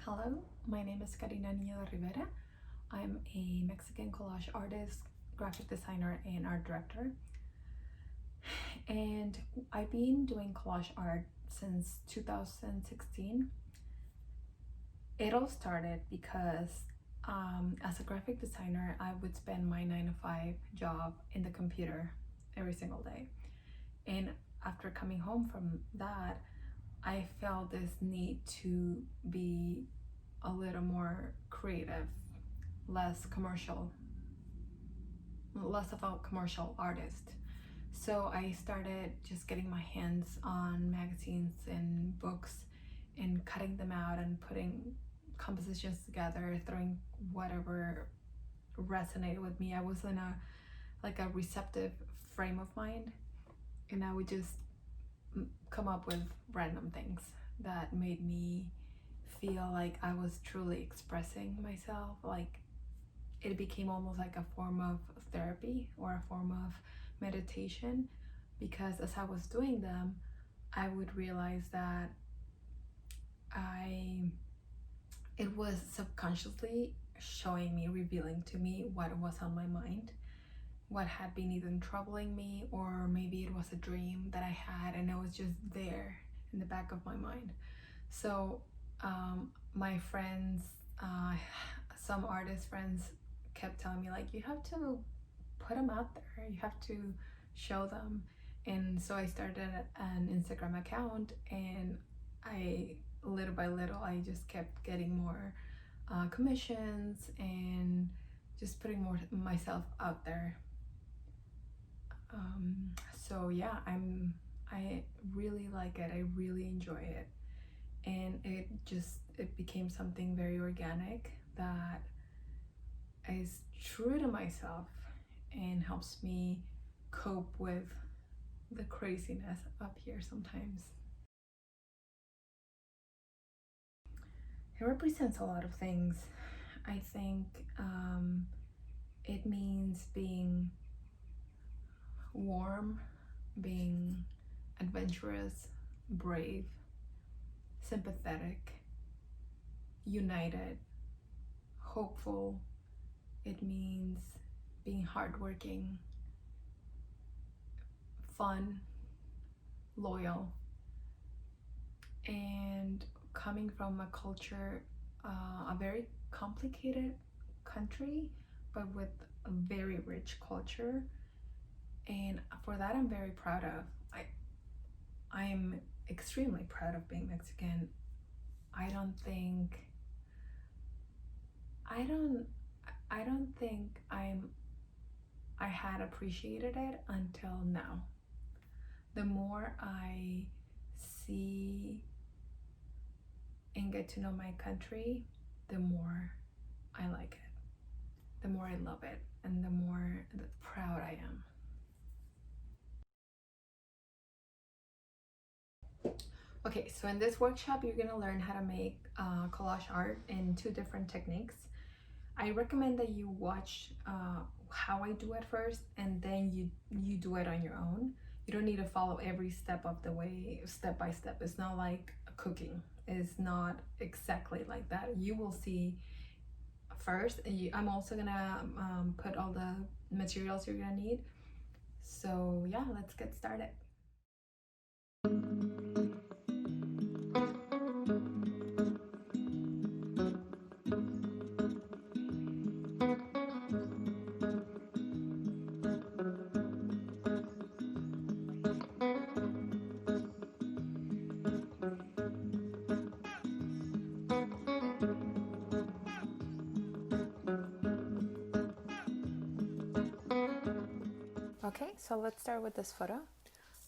Hello, my name is Karina Niño de Rivera. I'm a Mexican collage artist, graphic designer, and art director. And I've been doing collage art since 2016. It all started because as a graphic designer, I would spend my 9 to 5 job in the computer every single day. And after coming home from that, I felt this need to be a little more creative, less of a commercial artist. So I started just getting my hands on magazines and books and cutting them out and putting compositions together, throwing whatever resonated with me. I was in a receptive frame of mind, and I would just come up with random things that made me feel like I was truly expressing myself. Like it became almost like a form of therapy or a form of meditation, because as I was doing them, I would realize that it was subconsciously showing me, revealing to me what was on my mind, what had been either troubling me, or maybe it was a dream that I had and it was just there in the back of my mind. So my friends, some artist friends kept telling me, like, you have to put them out there, you have to show them. And so I started an Instagram account, and I little by little I just kept getting more commissions and just putting more myself out there. So yeah, I really like it. I really enjoy it, and it became something very organic that is true to myself and helps me cope with the craziness up here sometimes. It represents a lot of things. I think it means being warm, being adventurous, brave, sympathetic, united, hopeful. It means being hardworking, fun, loyal, and coming from a culture, a very complicated country, but with a very rich culture. And for that, I'm very proud of. I'm extremely proud of being Mexican. I don't think I had appreciated it until now. The more I see and get to know my country, the more I like it, the more I love it, and the more proud I am. Okay, so in this workshop, you're gonna learn how to make collage art in 2 different techniques. I recommend that you watch how I do it first, and then you do it on your own. You don't need to follow every step of the way, step by step. It's not like cooking. It's not exactly like that. You will see first. I'm also gonna put all the materials you're gonna need. So yeah, let's get started. Okay, so let's start with this photo.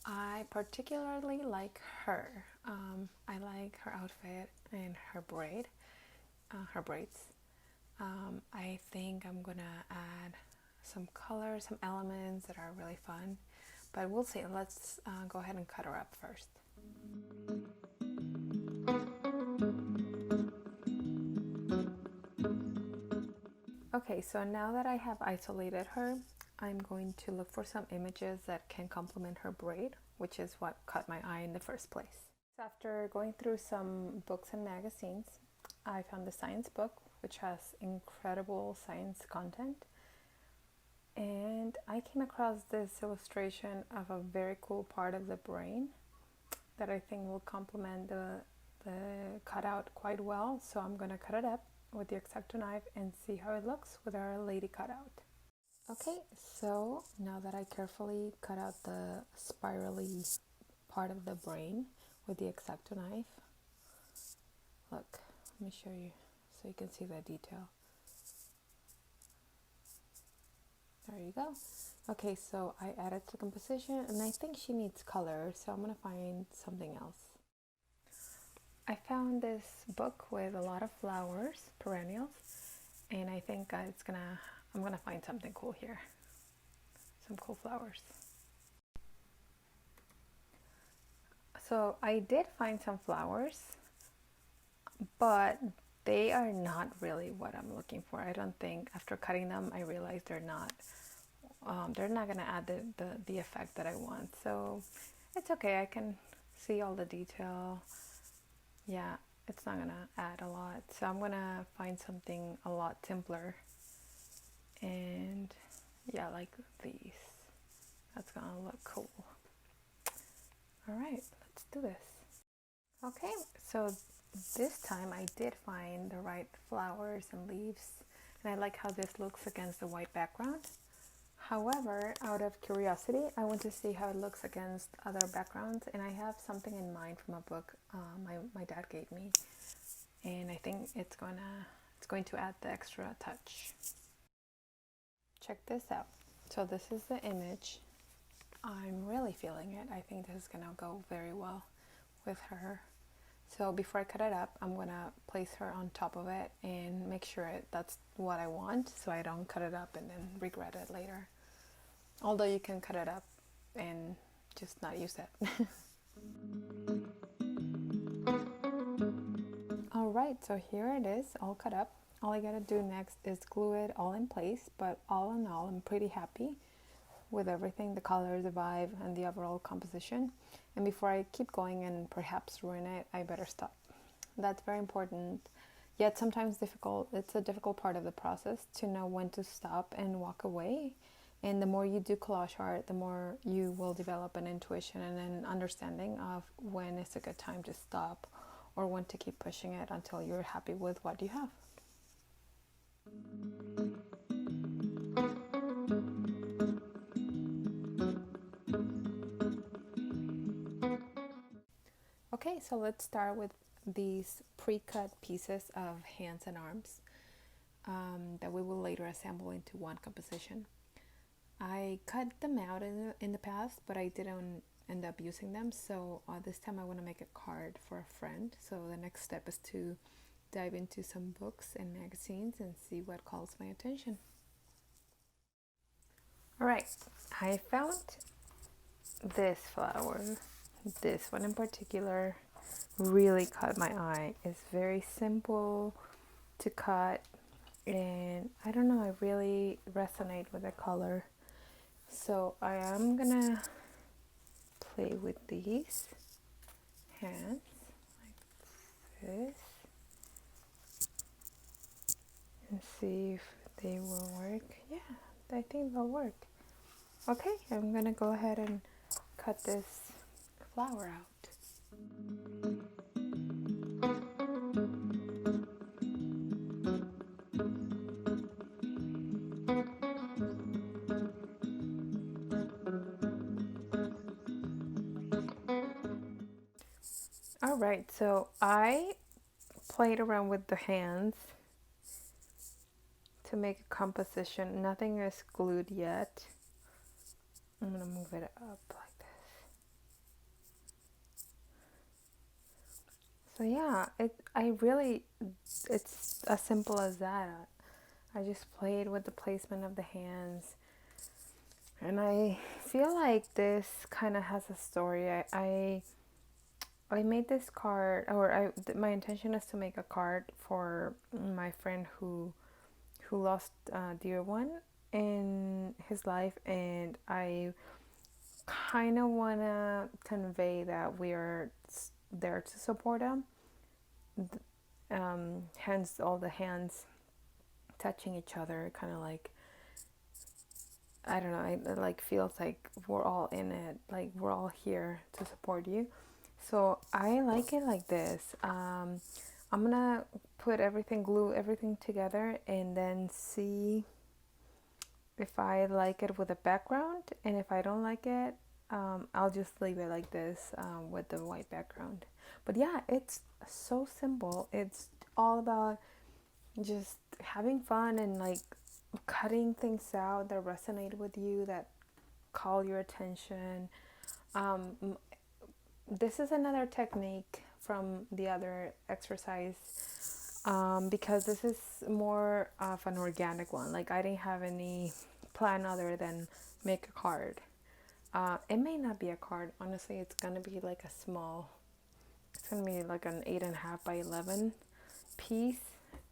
I particularly like her. I like her outfit and her braids. I think I'm gonna add some color, some elements that are really fun, but we'll see. Let's go ahead and cut her up first. Okay, so now that I have isolated her, I'm going to look for some images that can complement her braid, which is what caught my eye in the first place. So after going through some books and magazines, I found the science book, which has incredible science content. And I came across this illustration of a very cool part of the brain that I think will complement the cutout quite well. So I'm going to cut it up with the X-acto knife and see how it looks with our lady cutout. Okay, so now that I carefully cut out the spirally part of the brain with the X-acto knife, look, let me show you so you can see the detail. There you go. Okay, so I added the composition and I think she needs color, so I'm gonna find something else. I found this book with a lot of flowers, perennials, and I think I'm gonna find something cool here. Some cool flowers. So I did find some flowers, but they are not really what I'm looking for. I don't think, after cutting them, I realized they're not gonna add the effect that I want. So it's okay, I can see all the detail. Yeah, it's not gonna add a lot. So I'm gonna find something a lot simpler. And yeah, like these. That's gonna look cool. All right, let's do this. Okay, so this time I did find the right flowers and leaves, and I like how this looks against the white background. However, out of curiosity, I want to see how it looks against other backgrounds, and I have something in mind from a book my dad gave me, and I think it's going to add the extra touch. Check this out. So this is the image. I'm really feeling it. I think this is gonna go very well with her. So before I cut it up, I'm gonna place her on top of it and make sure that's what I want, so I don't cut it up and then regret it later. Although you can cut it up and just not use it. Alright, so here it is, all cut up. All I gotta do next is glue it all in place, but all in all, I'm pretty happy with everything, the color, the vibe, and the overall composition. And before I keep going and perhaps ruin it, I better stop. That's very important, yet sometimes difficult. It's a difficult part of the process to know when to stop and walk away. And the more you do collage art, the more you will develop an intuition and an understanding of when it's a good time to stop or when to keep pushing it until you're happy with what you have. Okay, so let's start with these pre-cut pieces of hands and arms that we will later assemble into one composition. I cut them out in the past, but I didn't end up using them, so this time I want to make a card for a friend. So the next step is to dive into some books and magazines and see what calls my attention. Alright, I found this flower. This one in particular really caught my eye. It's very simple to cut, and I don't know, I really resonate with the color. So I am gonna play with these hands like this and see if they will work. Yeah, I think they'll work. Okay, I'm gonna go ahead and cut this flower out. Alright, so I played around with the hands to make a composition. Nothing is glued yet. I'm gonna move it up like this. So yeah, it's as simple as that. I just played with the placement of the hands, and I feel like this kind of has a story. I made this card, or my intention is to make a card for my friend who lost a dear one in his life, and I kind of want to convey that we are there to support him. hence all the hands touching each other, kind of like, I don't know, it like feels like we're all in it, like we're all here to support you. So I like it like this. I'm gonna glue everything together, and then see if I like it with a background, and if I don't like it, I'll just leave it like this, with the white background. But yeah, it's so simple. It's all about just having fun and like cutting things out that resonate with you, that call your attention. This is another technique from the other exercise, because this is more of an organic one. Like, I didn't have any plan other than make a card. It may not be a card, honestly. It's gonna be like it's gonna be like an 8.5 by 11 piece.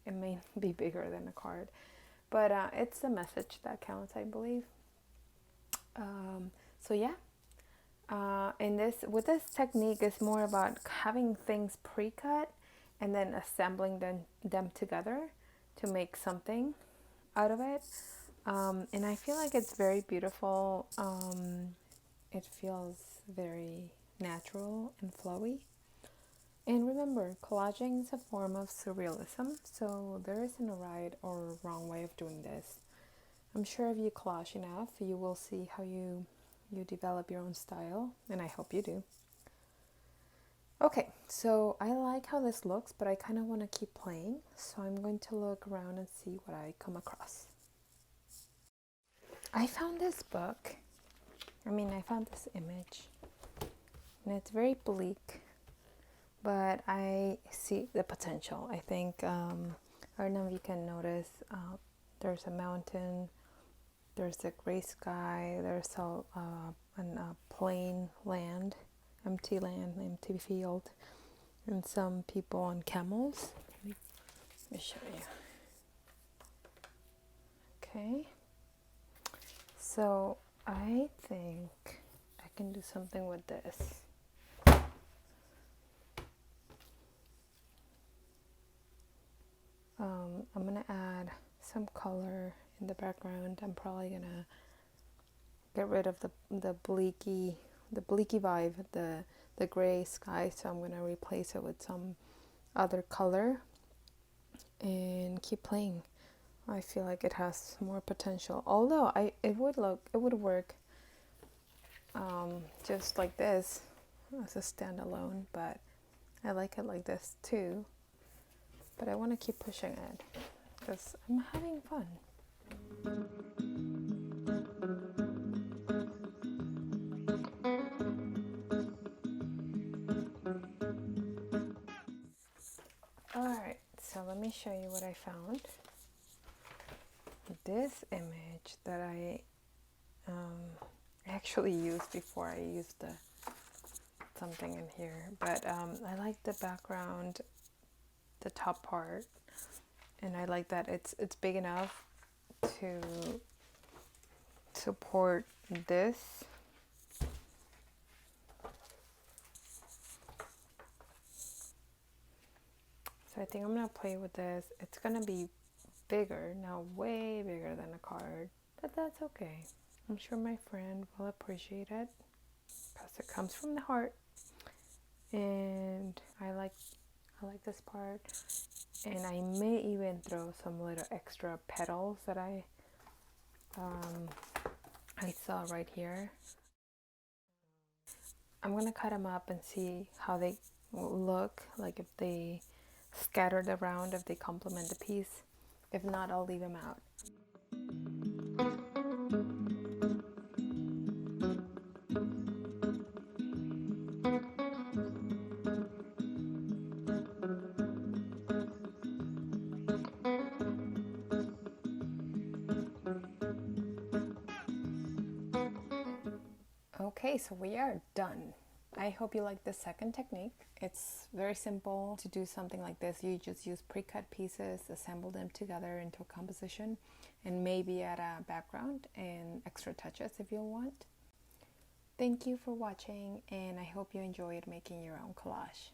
It may be bigger than a card, but it's the message that counts, I believe. So yeah, and with this technique, it's more about having things pre-cut and then assembling them together to make something out of it. And I feel like it's very beautiful. It feels very natural and flowy. And remember, collaging is a form of surrealism, so there isn't a right or wrong way of doing this. I'm sure if you collage enough, you will see how you develop your own style, and I hope you do. Okay, so I like how this looks, but I kind of want to keep playing, so I'm going to look around and see what I come across. I found this book. I found this image, and it's very bleak, but I see the potential. I think, I don't know if you can notice, there's a mountain, there's a gray sky, there's a plain land, empty field, and some people on camels. Let me show you. Okay, so I think I can do something with this. I'm gonna add some color in the background. I'm probably gonna get rid of the bleaky vibe, the gray sky, so I'm gonna replace it with some other color and keep playing. I feel like it has more potential, although it would work just like this as a standalone, but I like it like this too. But I want to keep pushing it because I'm having fun. Alright, so let me show you what I found. This image that I actually used before I used something in here, but I like the background, the top part, and I like that it's big enough to support this. So I think I'm gonna play with this. It's gonna be bigger now, way bigger than a card, but that's okay. I'm sure my friend will appreciate it because it comes from the heart, and I like this part. And I may even throw some little extra petals that I saw right here. I'm gonna cut them up and see how they look, like if they scattered around, if they complement the piece. If not, I'll leave them out. Okay, so we are done. I hope you like the second technique. It's very simple to do something like this. You just use pre-cut pieces, assemble them together into a composition, and maybe add a background and extra touches if you want. Thank you for watching, and I hope you enjoyed making your own collage.